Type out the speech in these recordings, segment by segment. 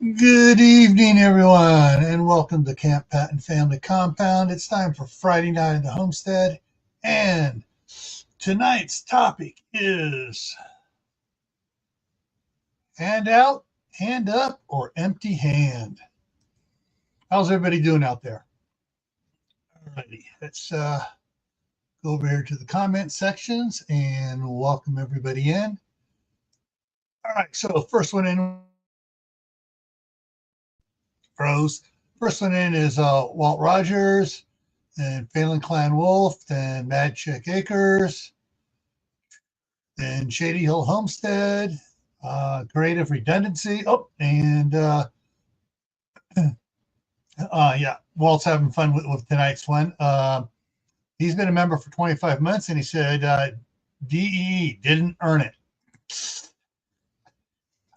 Good evening, everyone, and welcome to Camppatton Family Compound. It's time for Friday night at the Homestead, and tonight's topic is hand out, hand up, or empty hand. How's everybody doing out there? Alrighty, let's go over here to the comment sections and welcome everybody in. All right, so first one in. Pros. First one in is Walt Rogers, and Phelan Clan Wolf, then Mad Chick Acres, then Shady Hill Homestead, Creative Redundancy. Oh, and yeah, Walt's having fun with tonight's one. He's been a member for 25 months, and he said DEE didn't earn it.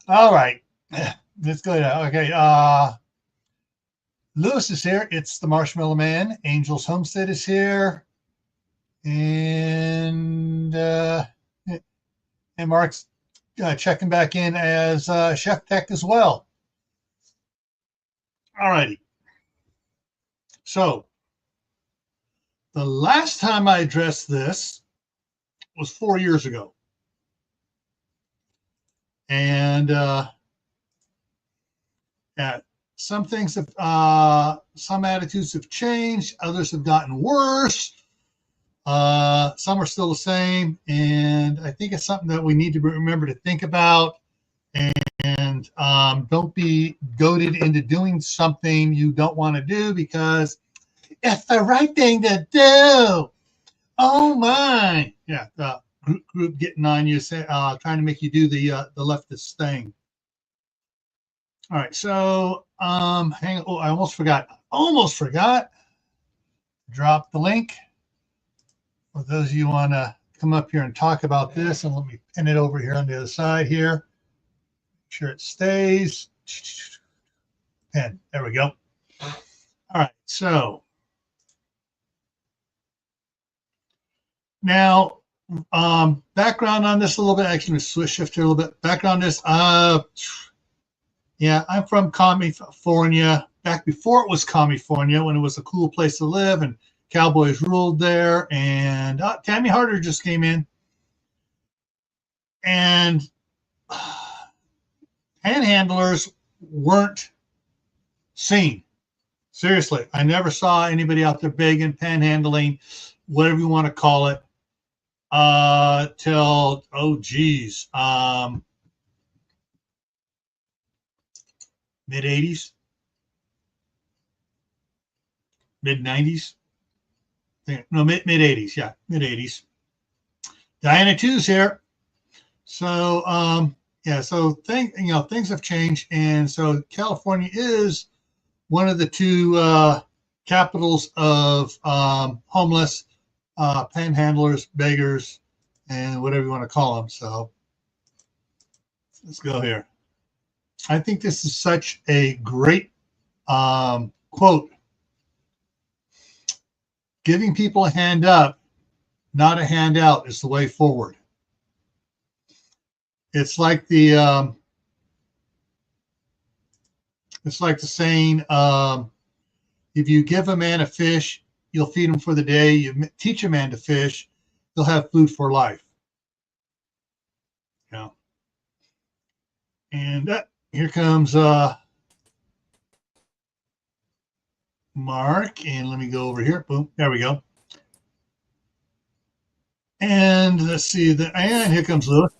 All right, let's go now. Okay, Lewis is here. It's the Marshmallow Man. Angel's Homestead is here. And Mark's checking back in as Chef Tech as well. All righty. So the last time I addressed this was 4 years ago. And some things have, some attitudes have changed. Others have gotten worse. Some are still the same. And I think it's something that we need to remember to think about. And don't be goaded into doing something you don't want to do because it's the right thing to do. Oh my. Yeah. Group getting on you, trying to make you do the leftist thing. All right, so hang on. Oh, I almost forgot. Drop the link. For those of you who want to come up here and talk about this, and let me pin it over here on the other side here. Make sure it stays. Pin. There we go. All right, so now background on this a little bit. Actually, switch shift here a little bit. Background on this. Yeah, I'm from California, back before it was California, when it was a cool place to live and cowboys ruled there. And Tammy Harder just came in. And panhandlers weren't seen. Seriously, I never saw anybody out there begging, panhandling, whatever you want to call it, till, oh, geez, mid-80s, mid-90s. No, mid-80s, yeah, mid-80s. Diana 2's here. So, yeah, so things have changed. And so California is one of the two capitals of homeless, panhandlers, beggars, and whatever you want to call them. So let's go here. I think this is such a great quote. Giving people a hand up, not a handout, is the way forward. It's like the saying, if you give a man a fish, you'll feed him for the day. You teach a man to fish, he'll have food for life. Yeah. And here comes Mark, and let me go over here. Boom, there we go. And let's see, and here comes Lewis.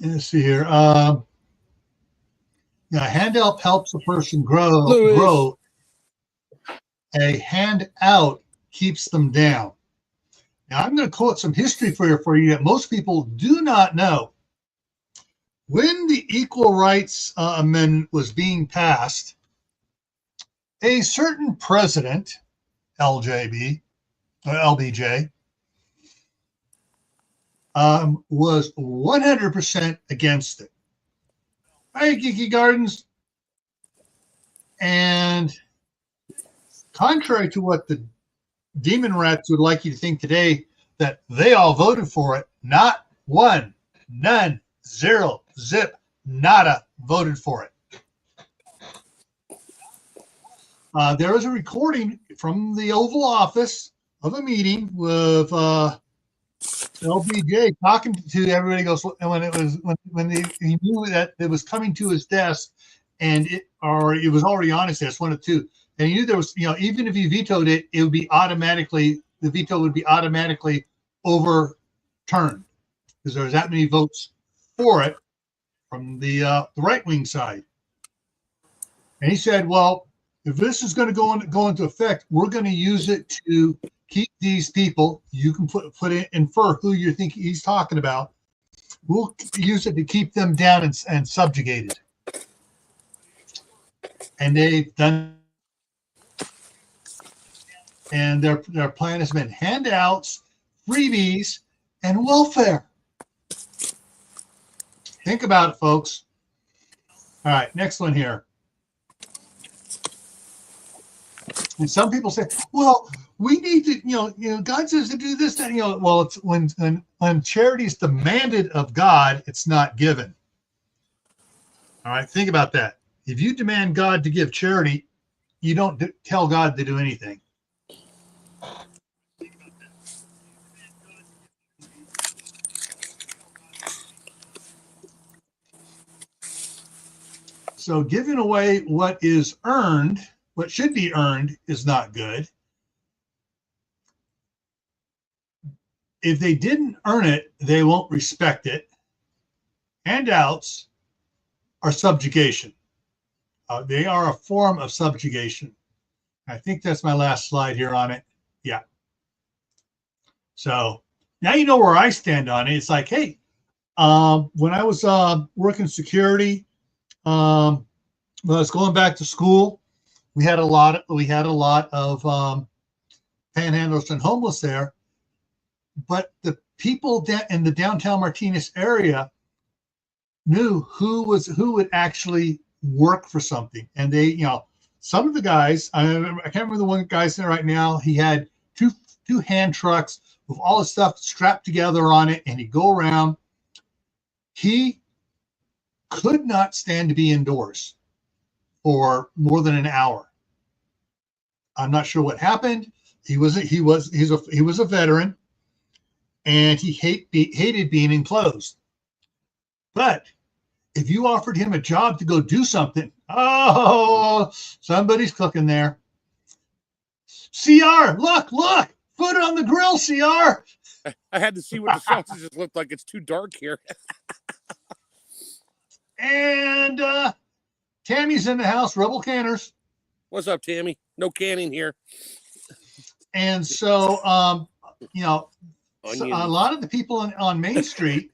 And let's see here. Yeah, handout helps a person grow. A handout keeps them down. Now, I'm going to quote some history for you that most people do not know. When the Equal Rights Amendment was being passed, a certain president, LBJ, was 100% against it. Hi, Geeky Gardens. And contrary to what the demon rats would like you to think today, that they all voted for it, not one, none, zero, zip, nada voted for it. There was a recording from the Oval Office of a meeting with LBJ talking to everybody. Goes when it was when he knew that it was coming to his desk, and it was already on his desk, one of two, and he knew there was, even if he vetoed it, it would be automatically, the veto would be automatically overturned because there was that many votes for it from the right wing side. And he said, well, if this is going to go into effect, we're going to use it to keep these people. You can infer who you think he's talking about. We'll use it to keep them down and subjugated. And they've done. And their plan has been handouts, freebies, and welfare. Think about it, folks. All right, next one here. And some people say, well, we need to, God says to do this, that, well, it's when charity is demanded of God, it's not given. All right, think about that. If you demand God to give charity, you don't tell God to do anything. So giving away what is earned, what should be earned, is not good. If they didn't earn it, they won't respect it. Handouts are subjugation. They are a form of subjugation. I think that's my last slide here on it. Yeah. So now you know where I stand on it. It's like, hey, when I was working security, when I was going back to school, we had a lot of panhandlers and homeless there. But the people in the downtown Martinez area knew who would actually work for something. And they, some of the guys, I can't remember the one guy's there right now. He had two hand trucks with all the stuff strapped together on it, and he'd go around. He could not stand to be indoors for more than an hour. I'm not sure what happened. He was a veteran, and he hated being enclosed. But if you offered him a job to go do something, oh, somebody's cooking there. CR, look, put it on the grill, CR. I had to see what the sausages looked like. It's too dark here. And Tammy's in the house, Rebel Canners. What's up, Tammy? No canning here. And so, a lot of the people on Main Street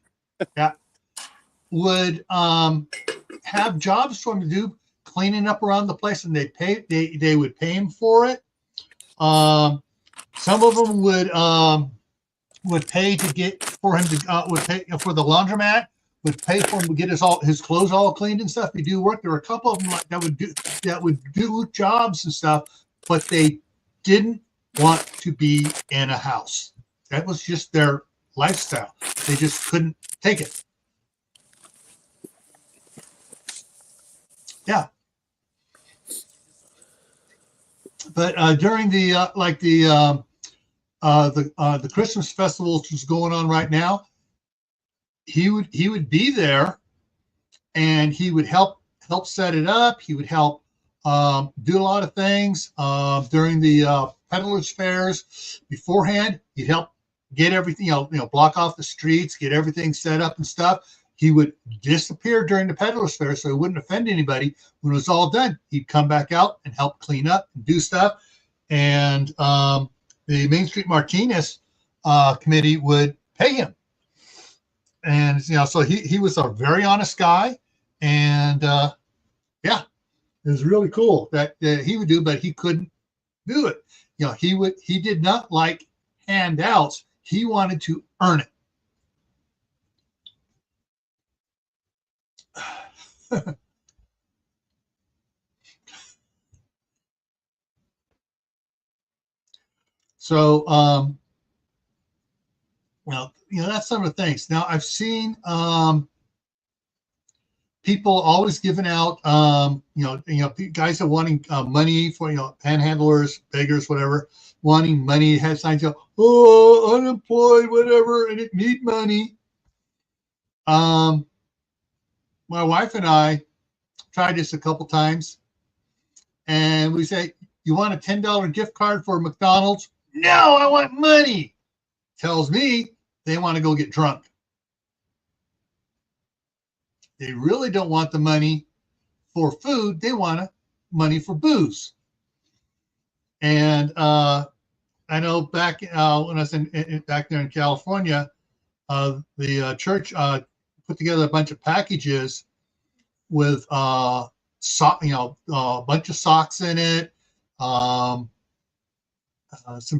would have jobs for him to do, cleaning up around the place, and they would pay him for it. Some of them would pay to get for him to would pay for the laundromat, would pay for him to get his clothes all cleaned and stuff. He do work. There were a couple of them that would do jobs and stuff, but they didn't want to be in a house. That was just their lifestyle. They just couldn't take it. Yeah. But during the Christmas festival, which is going on right now, he would be there, and he would help set it up. He would help do a lot of things during the peddlers fairs beforehand. He'd help get everything, block off the streets, get everything set up and stuff. He would disappear during the peddlers fair so he wouldn't offend anybody. When it was all done, he'd come back out and help clean up and do stuff. And the Main Street Martinez committee would pay him. And so he was a very honest guy, and it was really cool that he would do, but he couldn't do it. He did not like handouts. He wanted to earn it. So, that's some of the things. Now, I've seen people always giving out, guys are wanting money for, panhandlers, beggars, whatever, wanting money, had signs up, oh, unemployed, whatever, and it need money. My wife and I tried this a couple times, and we say, you want a $10 gift card for McDonald's? No, I want money. Tells me they want to go get drunk. They really don't want the money for food. They want money for booze. And I know back when I was back there in California, the church put together a bunch of packages with a bunch of socks in it, some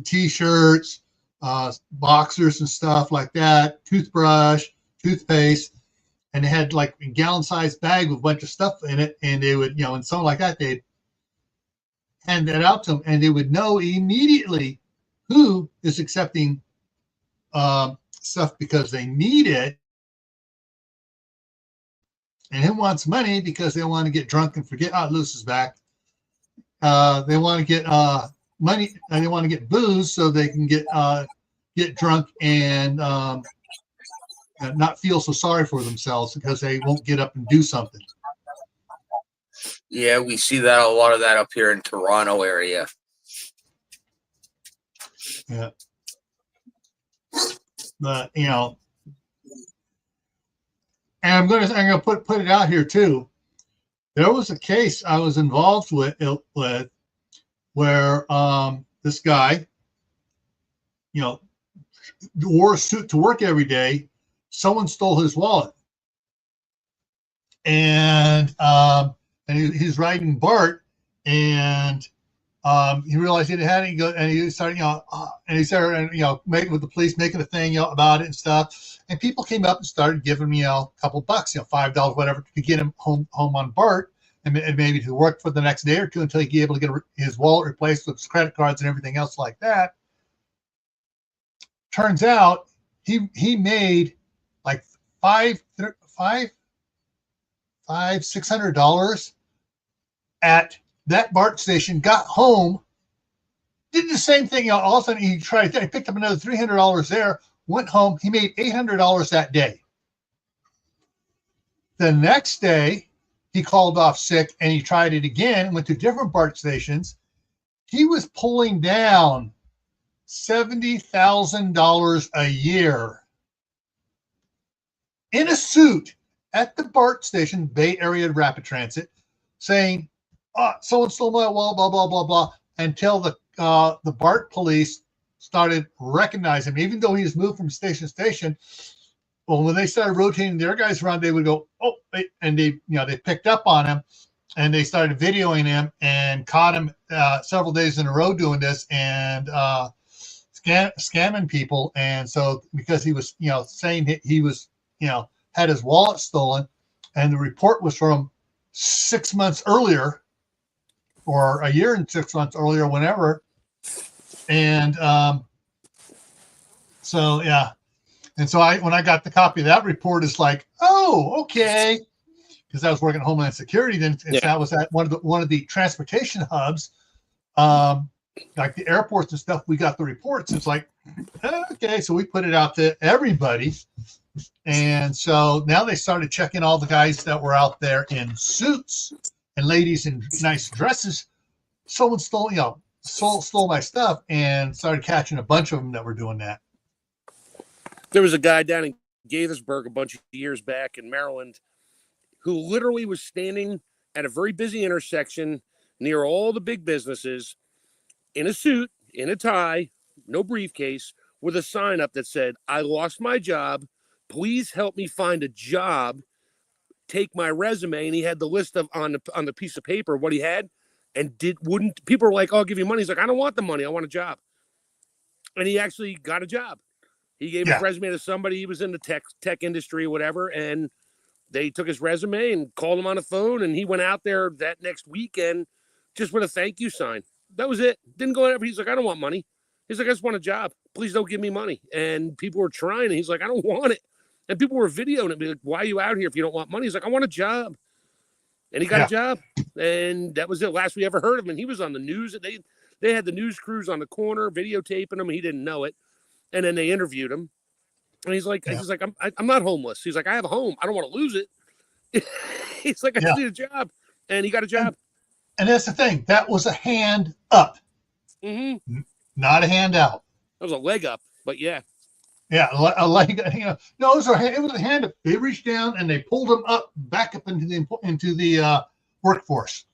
T-shirts, boxers and stuff like that, toothbrush, toothpaste, and they had like a gallon-sized bag with a bunch of stuff in it, and they would, and something like that, they'd hand that out to them, and they would know immediately who is accepting stuff because they need it, and who wants money because they want to get drunk and forget. Luce is back. They want to get money, and they want to get booze so they can get drunk and not feel so sorry for themselves because they won't get up and do something. Yeah, we see that a lot of that up here in Toronto area. Yeah. But and I'm gonna put it out here too. There was a case I was involved with where this guy, wore a suit to work every day. Someone stole his wallet, and he's riding BART, and he realized he had it, and he started, making with the police, making a thing, about it and stuff. And people came up and started giving me a couple bucks, $5, whatever, to get him home on BART, and maybe to work for the next day or two until he'd be able to get his wallet replaced with his credit cards and everything else like that. Turns out he made like $600 at that BART station, got home, did the same thing. All of a sudden he picked up another $300 there, went home. He made $800 that day. The next day he called off sick and he tried it again, went to different BART stations. He was pulling down $70,000 a year in a suit at the BART station, Bay Area Rapid Transit, saying, someone stole my wallet, blah, blah, blah, blah, until the BART police started recognizing him, even though he was moved from station to station. Well, when they started rotating their guys around, they would go, and they picked up on him, and they started videoing him and caught him several days in a row doing this and scamming people. And so because he was, saying he was, had his wallet stolen, and the report was from 6 months earlier, or a year and 6 months earlier, whenever. And so, yeah. And so when I got the copy of that report, it's like, oh, okay. Because I was working at Homeland Security, then that was at one of the transportation hubs, like the airports and stuff. We got the reports. It's like, okay. So we put it out to everybody. And so now they started checking all the guys that were out there in suits and ladies in nice dresses. Someone stole my stuff, and started catching a bunch of them that were doing that. There was a guy down in Gaithersburg a bunch of years back in Maryland who literally was standing at a very busy intersection near all the big businesses in a suit, in a tie, no briefcase, with a sign up that said, "I lost my job. Please help me find a job. Take my resume." And he had the list of on the piece of paper what he had, and people were like, "Oh, I'll give you money." He's like, "I don't want the money. I want a job." And he actually got a job. He gave his resume to somebody. He was in the tech industry, whatever, and they took his resume and called him on the phone, and he went out there that next weekend just with a thank you sign. That was it. Didn't go ever. He's like, "I don't want money." He's like, "I just want a job. Please don't give me money." And people were trying, and he's like, "I don't want it." And people were videoing it, be like, "Why are you out here if you don't want money?" He's like, "I want a job," and he got a job, and that was the last we ever heard of him. And he was on the news. They had the news crews on the corner videotaping him. And he didn't know it, and then they interviewed him, and he's like, I'm not homeless." He's like, "I have a home. I don't want to lose it." He's like, "I just need a job," and he got a job. And that's the thing. That was a hand up, not a hand out. That was a leg up, but yeah. Yeah, a leg. No, it was a hand up. They reached down and they pulled him up, back up into the workforce.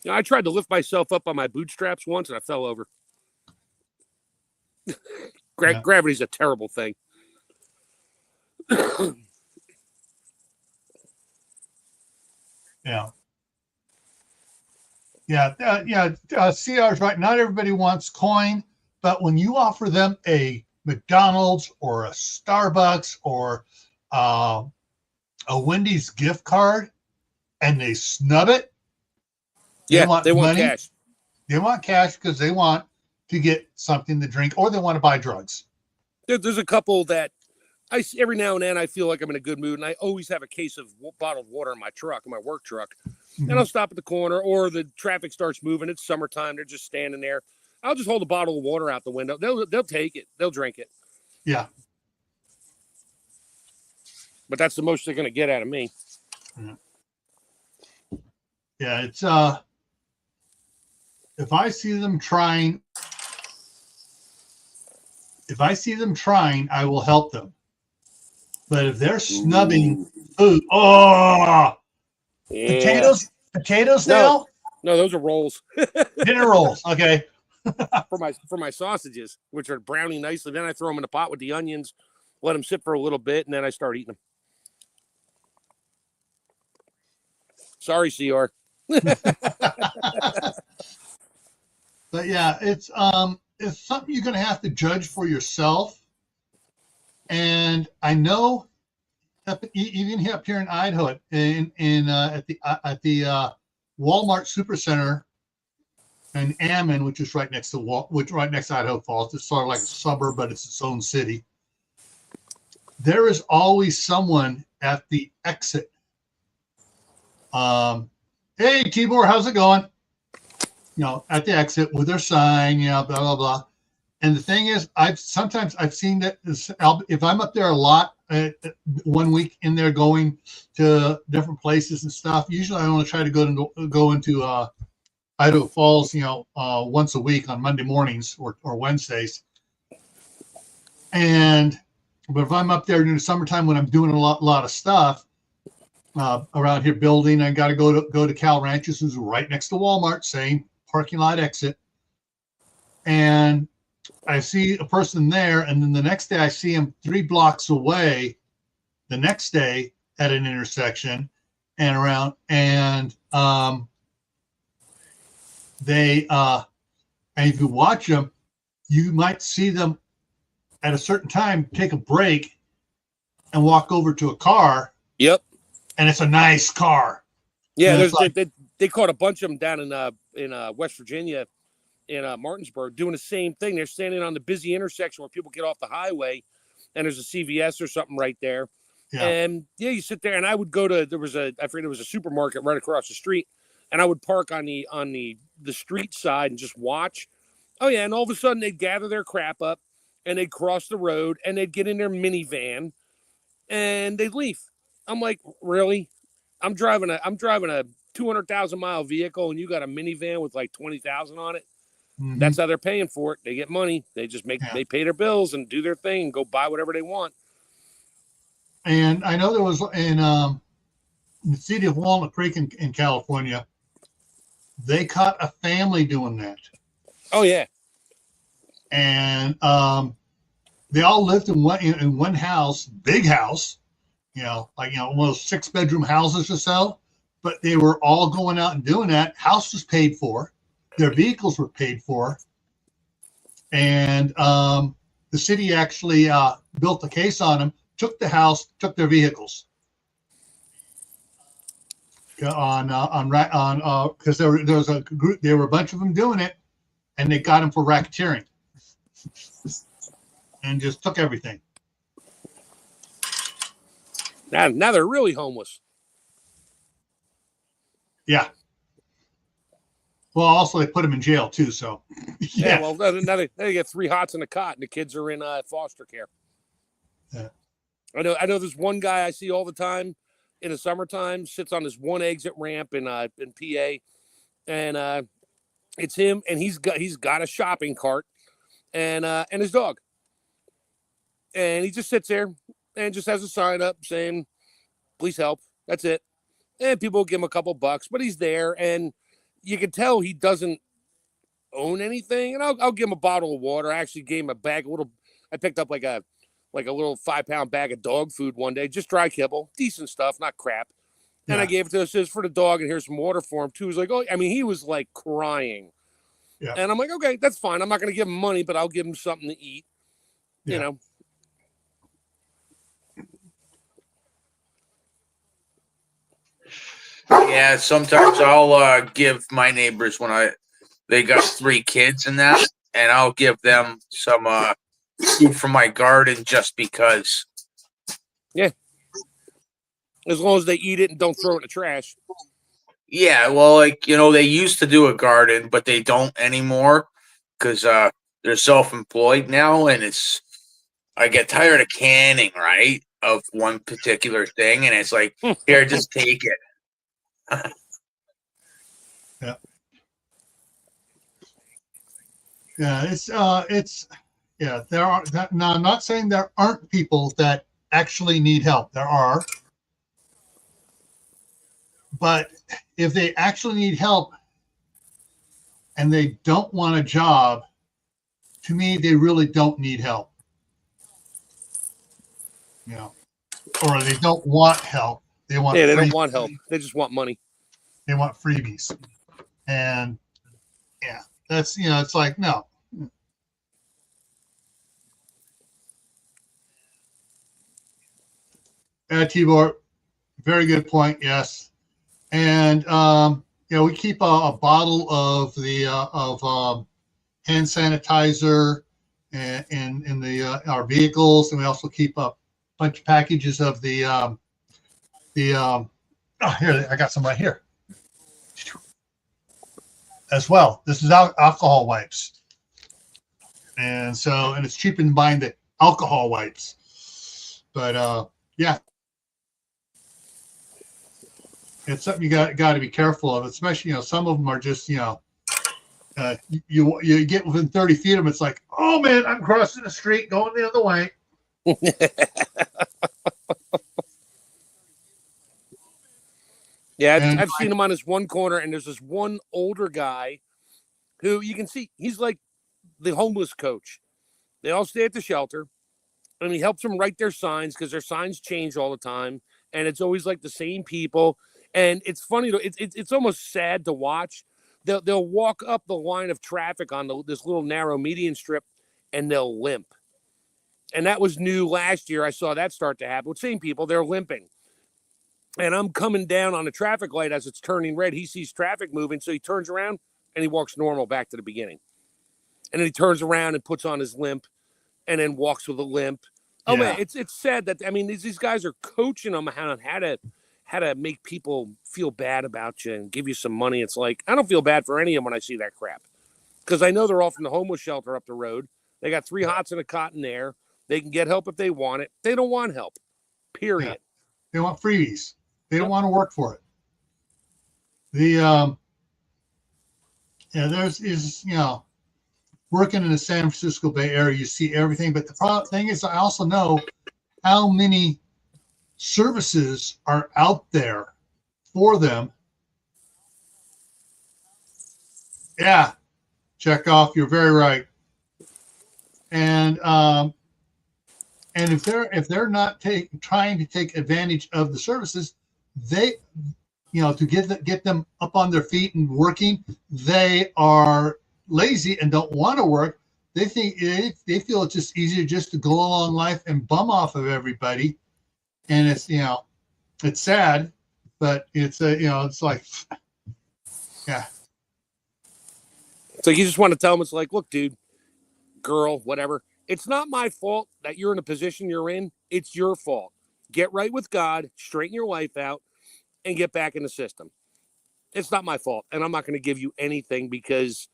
I tried to lift myself up on my bootstraps once, and I fell over. Gravity's a terrible thing. Yeah. CR's right. Not everybody wants coin, but when you offer them a McDonald's or a Starbucks or a Wendy's gift card and they snub it, they want cash. They want cash because they want to get something to drink or they want to buy drugs. There's a couple that every now and then I feel like I'm in a good mood, and I always have a case of bottled water in my truck, in my work truck. And I'll stop at the corner, or the traffic starts moving. It's summertime. They're just standing there. I'll just hold a bottle of water out the window. They'll take it. They'll drink it. Yeah. But that's the most they're going to get out of me. Yeah, it's if I see them trying, I will help them. But if they're snubbing food, potatoes now? No, those are rolls. Dinner rolls. Okay. for my sausages, which are browning nicely. Then I throw them in the pot with the onions, let them sit for a little bit, and then I start eating them. Sorry, CR. But yeah, it's something you're going to have to judge for yourself. And I know even up here in Idaho, at the Walmart Supercenter in Ammon, which is right next to Idaho Falls. It's sort of like a suburb, but it's its own city. There is always someone at the exit. Hey, Tibor, how's it going? At the exit with their sign, blah, blah, blah. And the thing is, I've seen that if I'm up there a lot, 1 week in there going to different places and stuff, usually I only try to go into Idaho Falls, once a week on Monday mornings or Wednesdays. But if I'm up there during the summertime when I'm doing a lot of stuff around here building, I got to go to Cal Ranches, who's right next to Walmart, same parking lot exit. And I see a person there, and then the next day I see him 3 blocks away the next day at an intersection and around, and and if you watch them, you might see them at a certain time take a break and walk over to a car. Yep. And it's a nice car. Yeah, they caught a bunch of them down in West Virginia, in Martinsburg, doing the same thing. They're standing on the busy intersection where people get off the highway, and there's a CVS or something right there. Yeah. And you sit there, and I would go to I forget, it was a supermarket right across the street, and I would park on the street side and just watch. Oh yeah, and all of a sudden they'd gather their crap up, and they'd cross the road, and they'd get in their minivan, and they'd leave. I'm like, really? I'm driving a 200,000 mile vehicle, and you got a minivan with like 20,000 on it. Mm-hmm. That's how they're paying for it. They get money. They just they pay their bills and do their thing and go buy whatever they want. And I know there was in the city of Walnut Creek in California, they caught a family doing that. Oh yeah. And they all lived in one house, big house, one of those 6-bedroom houses or so. But they were all going out and doing that. House was paid for. Their vehicles were paid for. And the city actually built a case on them, took the house, took their vehicles. Because there was a group, there were a bunch of them doing it, and they got them for racketeering. And just took everything. Now they're really homeless. Yeah. Well, also they put them in jail too. So yeah. Well, now they get 3 hots and a cot, and the kids are in foster care. Yeah. I know. There's one guy I see all the time in the summertime, sits on this one exit ramp in PA, and it's him, and he's got a shopping cart and his dog, and he just sits there and just has a sign up saying, "Please help." That's it. And people will give him a couple bucks, but he's there, and you can tell he doesn't own anything. And I'll give him a bottle of water. I actually gave him a bag, I picked up like a little 5-pound bag of dog food one day, just dry kibble, decent stuff, not crap. And I gave it to him, says for the dog, and here's some water for him too. He's like, oh, I mean, he was like crying. Yeah. And I'm like, okay, that's fine. I'm not going to give him money, but I'll give him something to eat. You know. Yeah, sometimes I'll give my neighbors they got 3 kids and that, and I'll give them some food from my garden just because. Yeah. As long as they eat it and don't throw it in the trash. Yeah, well, they used to do a garden, but they don't anymore because they're self-employed now, and I get tired of canning, right, of one particular thing, and it's like, here, just take it. Yeah. Yeah, there are now, I'm not saying there aren't people that actually need help. There are. But if they actually need help and they don't want a job, to me, they really don't need help. Or they don't want help. They want they don't want help. They just want money. They want freebies. And yeah, that's, it's like, no. Tibor, very good point. Yes. And, we keep a bottle of the, hand sanitizer in our vehicles. And we also keep a bunch of packages of here, I got some right here as well. This is alcohol wipes. And it's cheaper than buying the alcohol wipes. But, yeah. It's something you got to be careful of, especially, some of them are just, you get within 30 feet of them. It's like, oh man, I'm crossing the street going the other way. Yeah, I've seen him on this one corner, and there's this one older guy who you can see, he's like the homeless coach. They all stay at the shelter, and he helps them write their signs because their signs change all the time, and it's always like the same people. And it's funny, it's almost sad to watch. They'll walk up the line of traffic on this little narrow median strip, and they'll limp. And that was new last year. I saw that start to happen with same people. They're limping. And I'm coming down on a traffic light as it's turning red. He sees traffic moving, so he turns around and he walks normal back to the beginning. And then he turns around and puts on his limp and then walks with a limp. Oh, man, it's sad that, I mean, these guys are coaching them on how to make people feel bad about you and give you some money. It's like, I don't feel bad for any of them when I see that crap. Because I know they're all from the homeless shelter up the road. They got 3 hots and a cot in there. They can get help if they want it. They don't want help, period. Yeah. They want freebies. They don't want to work for it. Working in the San Francisco Bay Area, you see everything. But the thing is, I also know how many services are out there for them. Yeah, check off. You're very right. And if they're not trying to take advantage of the services, they, to get them up on their feet and working, they are lazy and don't want to work. They feel it's just easier just to go along life and bum off of everybody. And it's, it's sad, but it's it's like, yeah. So you just want to tell them, it's like, look, dude, girl, whatever. It's not my fault that you're in a position you're in. It's your fault. get right with God, straighten your life out, and get back in the system. It's not my fault, and I'm not going to give you anything because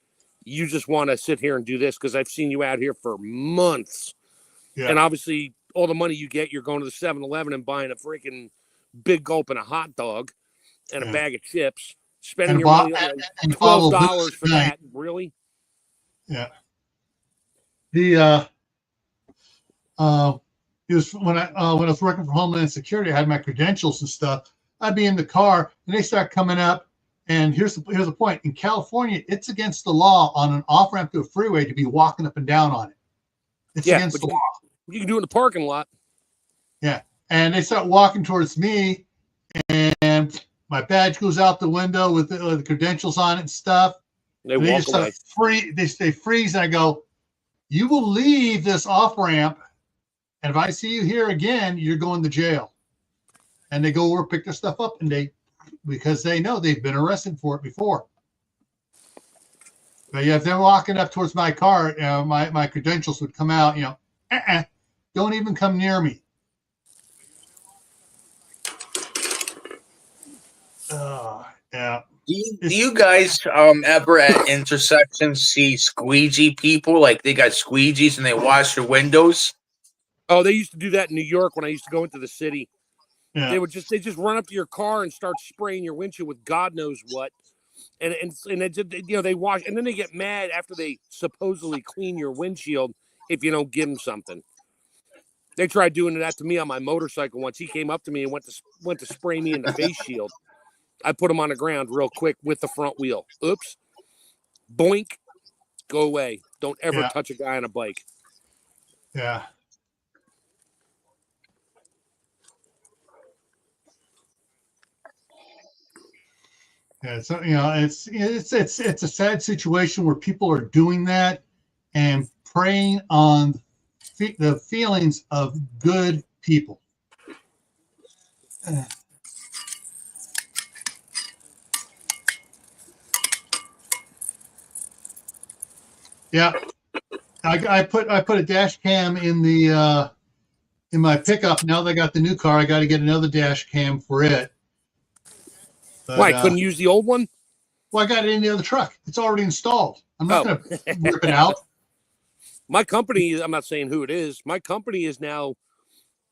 you just want to sit here and do this because I've seen you out here for months. Yeah. And obviously, all the money you get, you're going to the 7-Eleven and buying a freaking big gulp and a hot dog and a bag of chips, spending your money on $12 for that. Really? Yeah. It was when I was working for Homeland Security, I had my credentials and stuff. I'd be in the car and they start coming up. And here's the point. In California, it's against the law on an off-ramp to a freeway to be walking up and down on it. It's against the law. You can do it in the parking lot. Yeah. And they start walking towards me, and my badge goes out the window with the credentials on it and stuff. They walk away. They freeze, and I go, you will leave this off-ramp, and if I see you here again, you're going to jail. And they go over, pick their stuff up, and because they know they've been arrested for it before. But yeah, if they're walking up towards my car, my credentials would come out, don't even come near me. Yeah. Do you guys ever at intersections see squeegee people? Like they got squeegees and they wash your windows? Oh, they used to do that in New York when I used to go into the city. Yeah. They just run up to your car and start spraying your windshield with God knows what, and they wash, and then they get mad after they supposedly clean your windshield if you don't give them something. They tried doing that to me on my motorcycle once. He came up to me and went to spray me in the face shield. I put him on the ground real quick with the front wheel. Oops, boink, go away. Don't ever touch a guy on a bike. Yeah. Yeah, so it's a sad situation where people are doing that and preying on the feelings of good people. Yeah, I put a dash cam in my pickup. Now that I got the new car, I got to get another dash cam for it. But, why couldn't use the old one? Well, I got it in the other truck. It's already installed. I'm not going to rip it out. My company, I'm not saying who it is. My company is now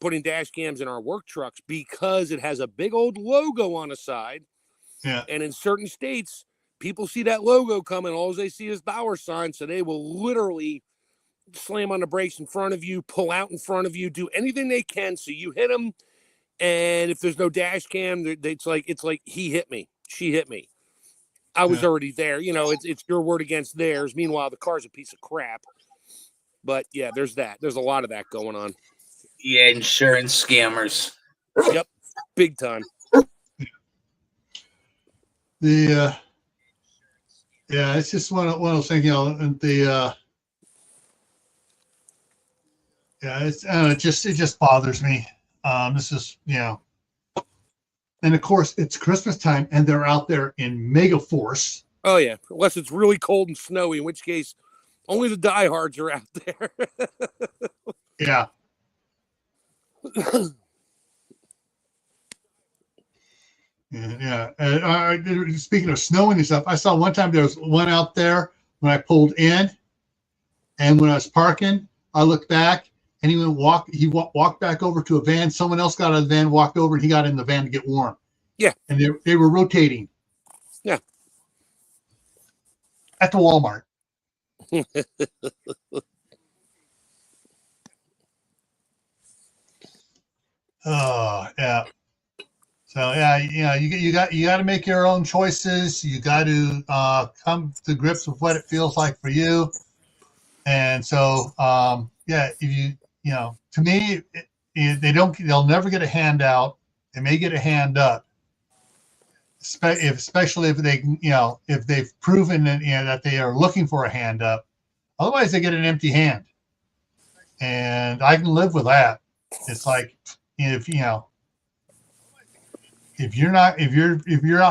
putting dash cams in our work trucks because it has a big old logo on the side. Yeah. And in certain states, people see that logo coming. All they see is $sign. So they will literally slam on the brakes in front of you, pull out in front of you, do anything they can so you hit them. And if there's no dash cam, it's like he hit me, she hit me. I was already there. It's your word against theirs. Meanwhile, the car's a piece of crap. But yeah, there's that. There's a lot of that going on. Yeah, insurance scammers. Yep, big time. It's just one of those things. It just bothers me. This is, and of course it's Christmas time and they're out there in mega force. Oh yeah, unless it's really cold and snowy, in which case only the diehards are out there. Yeah. Yeah. Speaking of snowing and stuff, I saw one time there was one out there when I pulled in, and when I was parking, I looked back. And he walked back over to a van. Someone else got out of the van, walked over, and he got in the van to get warm. Yeah. And they were rotating. Yeah. At the Walmart. Oh, yeah. So you got to make your own choices. You got to come to grips with what it feels like for you. And so if to me, they'll never get a handout. They may get a hand up, especially if if they've proven that they are looking for a hand up. Otherwise, they get an empty hand, and I can live with that. It's like if you're out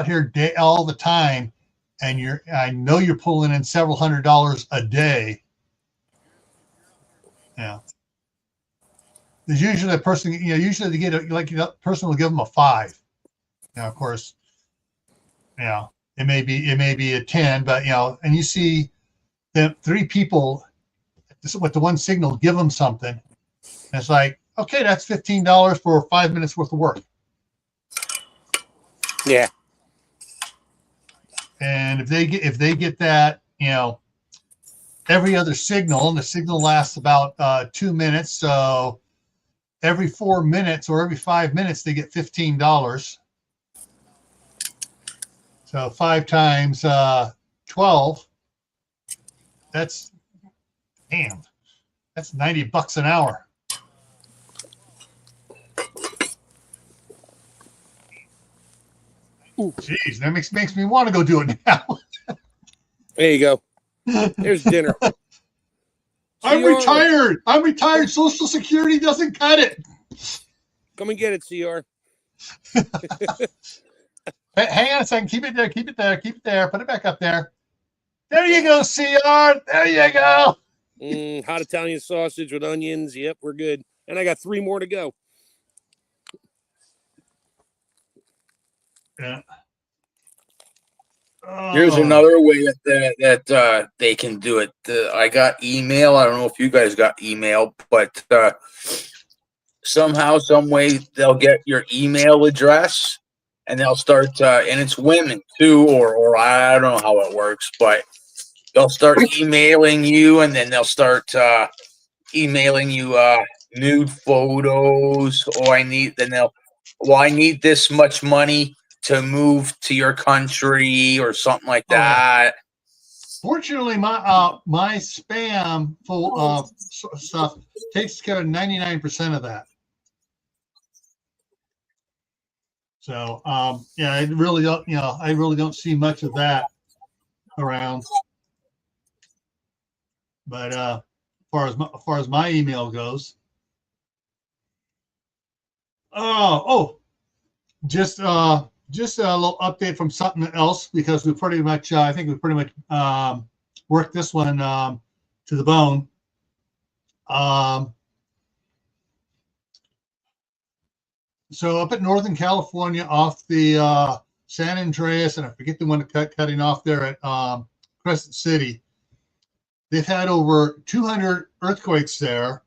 here all the time, and I know you're pulling in several $100s a day. Yeah. there's usually a person, usually they get the person will give them a 5. Now, of course, it may be a 10, but and you see the 3 people with the one signal give them something, and it's like, okay, that's $15 for 5 minutes worth of work. Yeah. And if they get that, every other signal, and the signal lasts about 2 minutes, so every 4 minutes or every 5 minutes they get $15. So 5 times 12, that's $90 an hour. Jeez, that makes me want to go do it now. There you go. Here's dinner. I'm retired. Social Security doesn't cut it. Come and get it, CR. Hang on a second. Keep it there. Keep it there. Put it back up there. There you go, CR. There you go. Hot Italian sausage with onions. Yep, we're good. And I got 3 more to go. Yeah. Here's another way that they can do it. I got email. I don't know if you guys got email, but somehow, some way, they'll get your email address and they'll start. And it's women too, or I don't know how it works, but they'll start emailing you, and then they'll start emailing you nude photos. I need this much money to move to your country or something like that. Fortunately, my spam full stuff takes care of 99% of that. So I really don't see much of that around. But as far as my email goes, just a little update from something else, because we pretty much worked this one to the bone. So up at Northern California, off the San Andreas, and I forget the one cutting off there at Crescent City, they've had over 200 earthquakes there.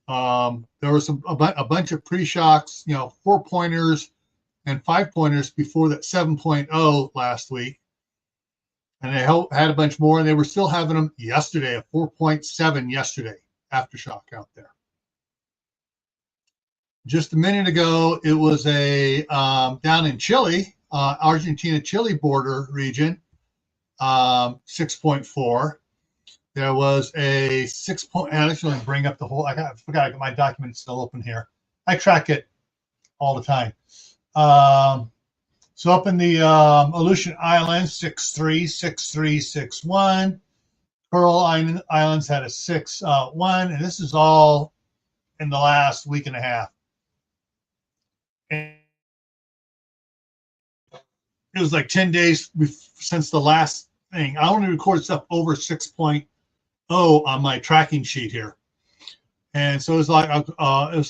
There was a bunch of pre-shocks, 4-pointers and 5-pointers before that 7.0 last week. And they had a bunch more, and they were still having them yesterday, a 4.7 yesterday, aftershock out there. Just a minute ago, it was a down in Chile, Argentina-Chile border region, 6.4. There was a 6 point. I actually bring up the whole. I forgot I got my document still open here. I track it all the time. So up in the Aleutian Islands, 6.3, 6.3, 6.1. Pearl Islands had a 6.1, and this is all in the last week and a half. And it was like 10 days since the last thing. I only record stuff over 6.0 on my tracking sheet here, and so it was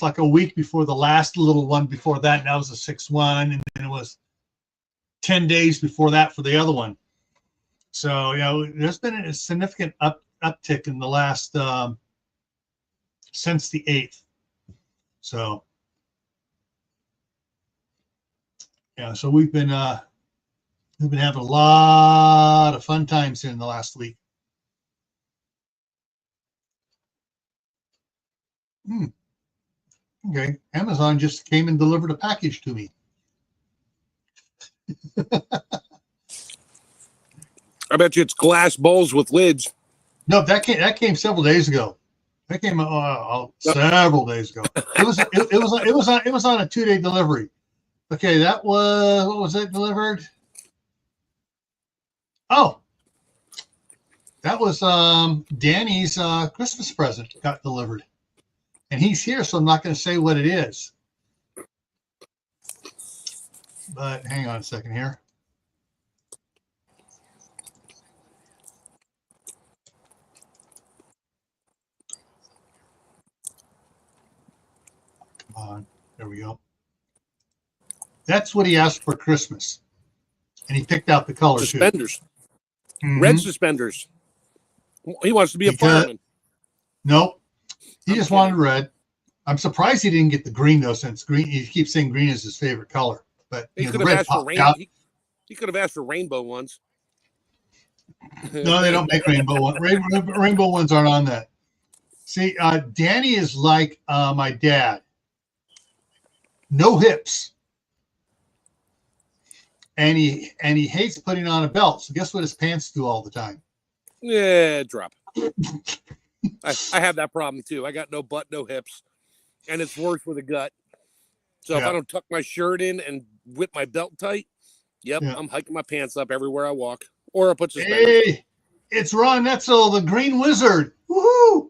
like a week before the last little one before that, and that was a 6.1, and then it was 10 days before that for the other one. So there's been a significant uptick in the last since the 8th. So so we've been having a lot of fun times here in the last week. Okay, Amazon just came and delivered a package to me. I bet you it's glass bowls with lids. No, that came several days ago. That came several days ago. It was on a 2-day delivery. Okay, that was, what was it delivered? Oh, that was Danny's Christmas present got delivered. And he's here, so I'm not going to say what it is. But hang on a second here. Come on. There we go. That's what he asked for Christmas. And he picked out the color, Suspenders. too. Mm-hmm. Red suspenders. He wants to be a fireman. Nope. He I'm just kidding. wanted red. I'm surprised he didn't get the green, though, since green, he keeps saying green is his favorite color. But He you know, could the have red asked for popped out. He could have asked for rainbow ones. No, they don't make rainbow ones. Rainbow ones aren't on that. See, Danny is like my dad. No hips. And he hates putting on a belt. So guess what his pants do all the time? Yeah, drop. I have that problem too. I got no butt, no hips, and it's worse with a gut. So if I don't tuck my shirt in and whip my belt tight, I'm hiking my pants up everywhere I walk. Or I put suspenders. Hey, it's Ron Netzel, the Green Wizard. Woohoo!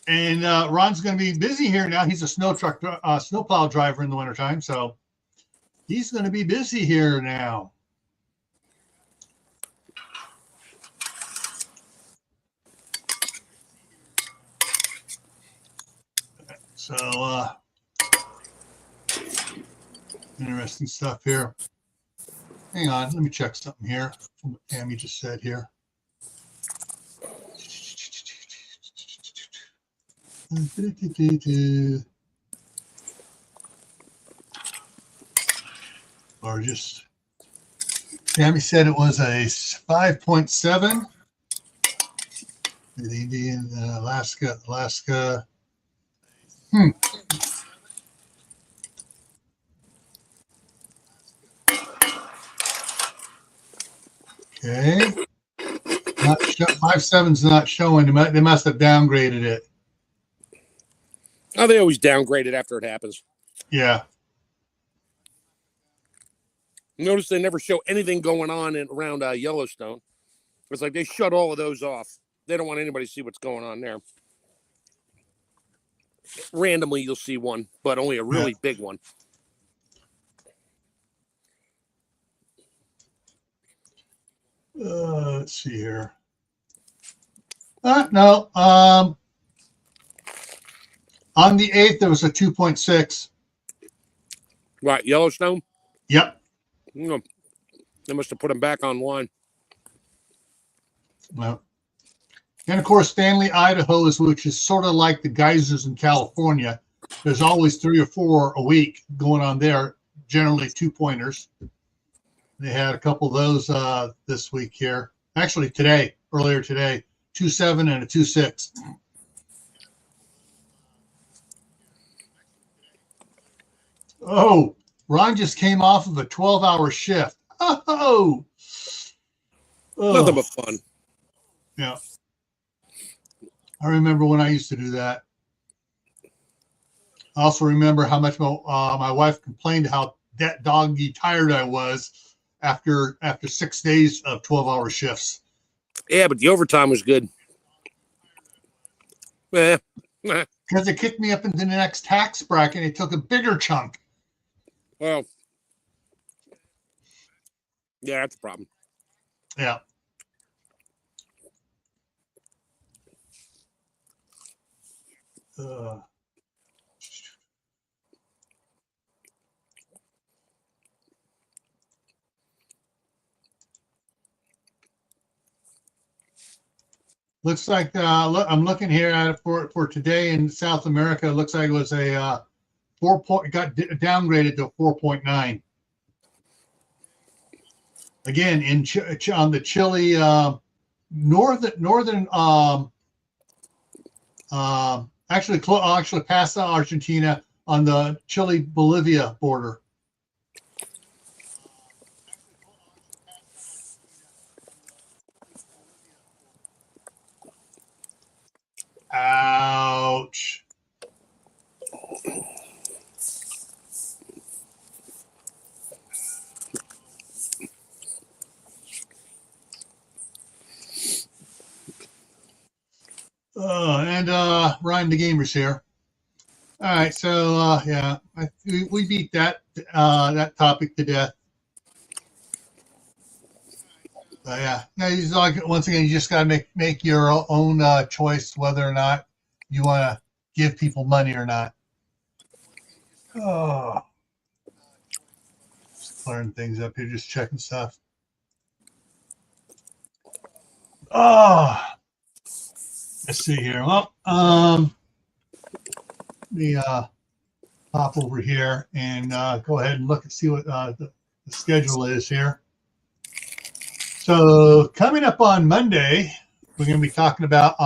And Ron's going to be busy here now. He's a snowplow driver in the wintertime, so he's going to be busy here now. So, interesting stuff here. Hang on, let me check something here from what Tammy just said here. Or just, Tammy said it was a 5.7. The Indian, Alaska. Okay. 5.7's not showing. They must have downgraded it. Oh, they always downgrade it after it happens. Yeah. Notice they never show anything going on around Yellowstone. It's like they shut all of those off. They don't want anybody to see what's going on there. Randomly, you'll see one, but only a really big one. Let's see here. No. On the 8th, there was a 2.6. Right, Yellowstone? Yep. They must have put them back online. Well, and of course, Stanley, Idaho, which is sort of like the geysers in California. There's always 3 or 4 a week going on there, generally 2-pointers. They had a couple of those this week here. Actually, earlier today, 2.7 and a 2.6. Oh, Ron just came off of a 12-hour shift. Oh, Nothing but fun. Yeah. I remember when I used to do that. I also remember how much my wife complained how that doggy tired I was after 6 days of 12-hour shifts. Yeah, but the overtime was good. Because it kicked me up into the next tax bracket. It took a bigger chunk. Well, yeah, that's a problem. Yeah. Looks like I'm looking here at it for today in South America. It looks like it was a 4 point, got downgraded to 4.9. Again, on the Chile northern actually past Argentina on the Chile Bolivia border. Ouch. And Ryan the Gamer's here. All right, so yeah, we beat that topic to death. Yeah, he's like, once again, you just got to make your own choice whether or not you want to give people money or not. Oh, just clearing things up here, just checking stuff. Oh, let's see here. Well, let me pop over here and go ahead and look and see what the schedule is here. So coming up on Monday, we're going to be talking about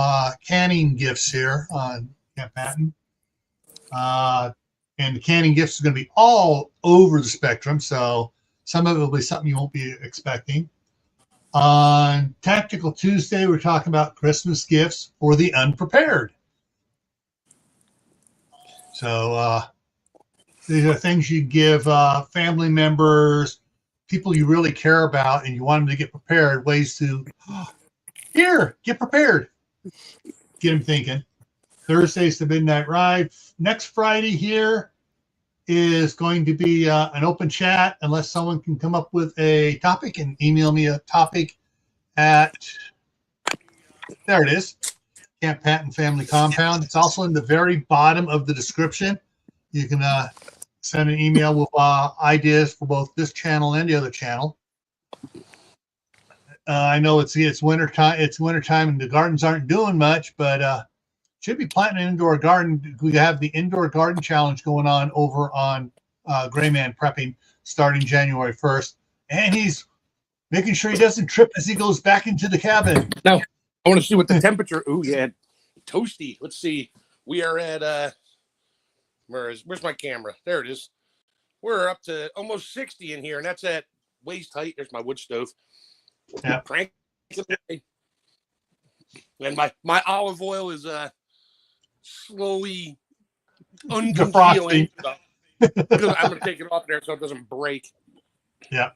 canning gifts here on Camppatton. And the canning gifts are going to be all over the spectrum. So some of it will be something you won't be expecting. On Tactical Tuesday, we're talking about Christmas gifts for the unprepared. So these are things you give family members, people you really care about, and you want them to get prepared. Ways to, here, get prepared. Get them thinking. Thursday's the Midnight Ride. Next Friday here is going to be an open chat, unless someone can come up with a topic and email me a topic at, there it is, Camppatton Family Compound. It's also in the very bottom of the description. You can send an email with ideas for both this channel and the other channel. I know it's winter time. It's winter time, and the gardens aren't doing much, but should be planting an indoor garden. We have the indoor garden challenge going on over on Gray Man Prepping starting January 1st, and he's making sure he doesn't trip as he goes back into the cabin. Now, I want to see what the temperature. Ooh, yeah, toasty. Let's see. We are at where's my camera? There it is. We're up to almost 60 in here, and that's at waist height. There's my wood stove. Yeah. And my olive oil is slowly defrosting. Because I'm gonna take it off there so it doesn't break. Yeah.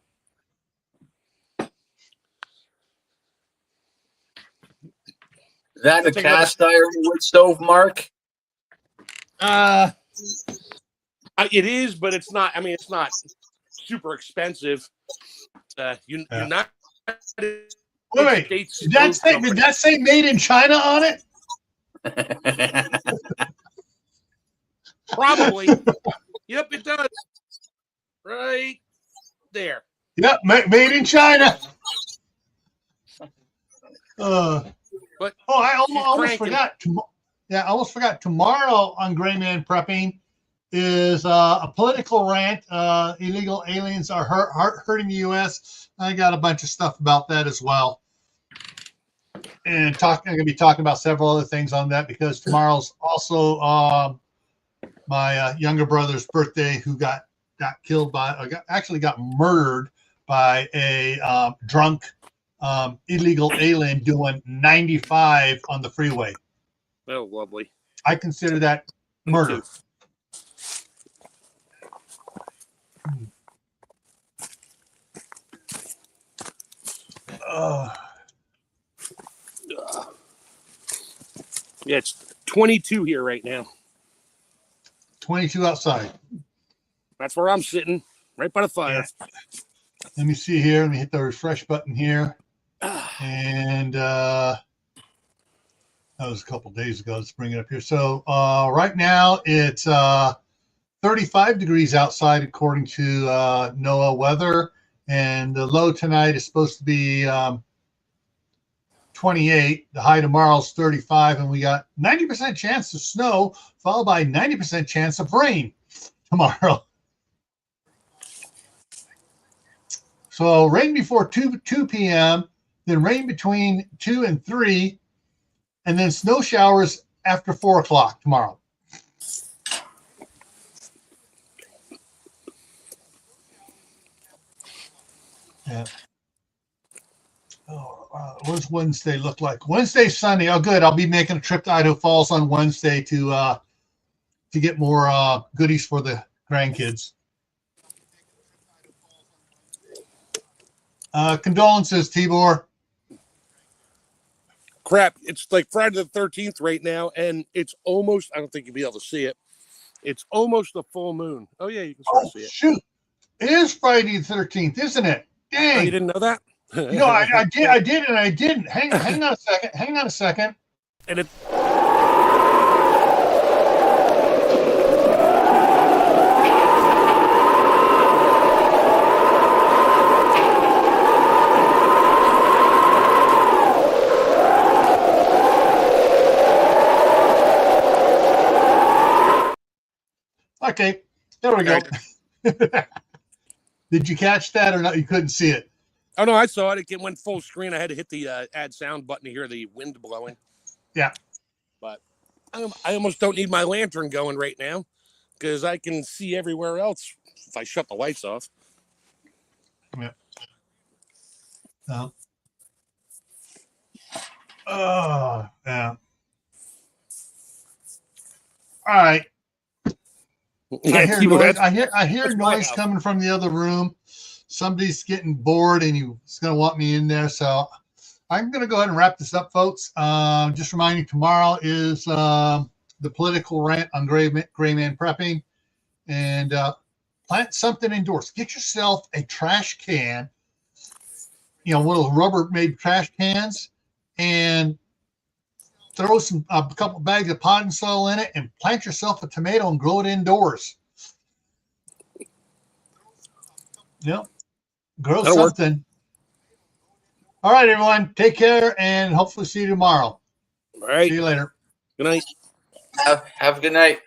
Is that a cast iron wood stove, Mark? It is, but it's not. I mean, it's not super expensive. You're not. Wait. Did that say made in China on it? Probably. Yep, it does. Right there. Yep, made in China. But I almost forgot. I almost forgot. Tomorrow on Gray Man Prepping is a political rant. Illegal aliens are hurting the U.S. I got a bunch of stuff about that as well. And I'm going to be talking about several other things on that, because tomorrow's also my younger brother's birthday, who got killed got murdered by a drunk illegal alien doing 95 on the freeway. Oh, lovely. I consider that murder. Yeah, it's 22 here right now. 22 outside. That's where I'm sitting, right by the fire. Yeah. Let me see here. Let me hit the refresh button here. And that was a couple days ago. Let's bring it up here. So right now it's 35 degrees outside according to NOAA weather, and the low tonight is supposed to be 28. The high tomorrow is 35, and we got 90% chance of snow, followed by 90% chance of rain tomorrow. So rain before 2 p.m., then rain between 2 and 3, and then snow showers after 4 o'clock tomorrow. Yeah. What does Wednesday look like? Wednesday's sunny. Oh, good. I'll be making a trip to Idaho Falls on Wednesday to get more goodies for the grandkids. Condolences, Tibor. Crap, it's like Friday the 13th right now, and it's almost, I don't think you'll be able to see it. It's almost a full moon. Oh, yeah, you can sort of see it. Shoot. It is Friday the 13th, isn't it? Dang. Oh, you didn't know that? I did, and I didn't. Hang on a second. And it. Okay, there we go. Did you catch that or not? You couldn't see it. Oh no, I saw it. It went full screen. I had to hit the add sound button to hear the wind blowing. Yeah. But I almost don't need my lantern going right now because I can see everywhere else if I shut the lights off. Yeah. No. Oh, yeah. All right. Yeah, I hear noise. I hear noise coming from the other room. Somebody's getting bored and he's going to want me in there. So I'm going to go ahead and wrap this up, folks. Just reminding tomorrow is the political rant on gray man prepping, and plant something indoors. Get yourself a trash can, one of those Rubbermaid trash cans, and throw a couple bags of potting soil in it and plant yourself a tomato and grow it indoors. Grow That'll something. Work. All right, everyone. Take care and hopefully see you tomorrow. All right. See you later. Good night. Have a good night.